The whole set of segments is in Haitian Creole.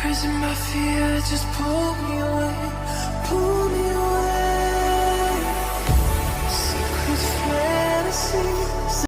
Prison my fear, just pull me away, pull me away. Secret fantasies.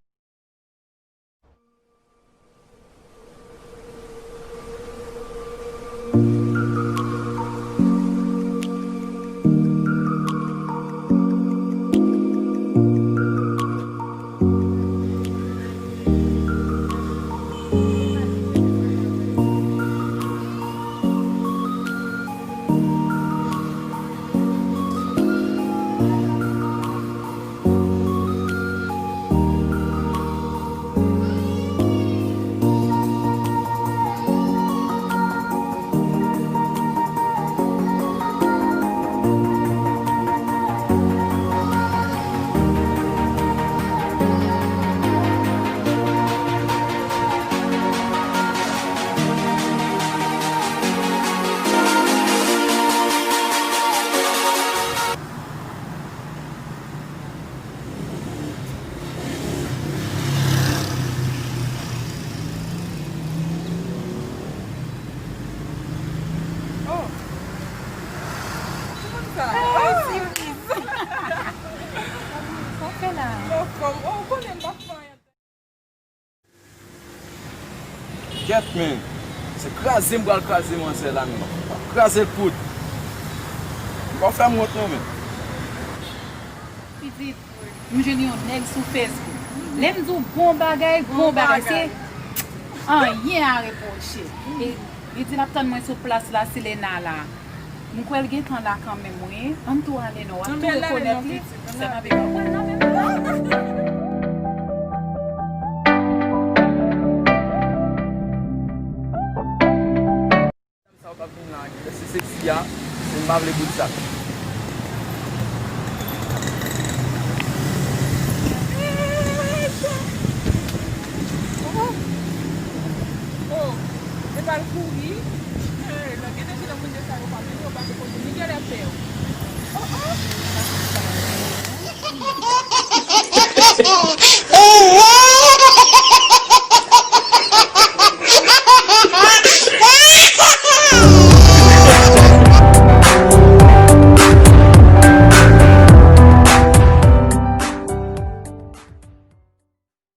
Get men, se krasi mbral krasi man se lan nan. Krasi poud. Mwen fè mwot nou men. Pitit, mwen jeni yon neg sou Facebook. Lem zou bon bagay, se an yen a reproche. E di nap tan mwen sou plas la Selena la. Mwen kwel gen tan la kan men mwen, an tou ane nou, an tou rekonet li. Se ma be kon nan men. Se seksi ya, se mbav le bout sak. Oh, e pal Kouri? La gade si la moun de sa yo pa men yo ba de konti ni gade pe yo. Oh, oh.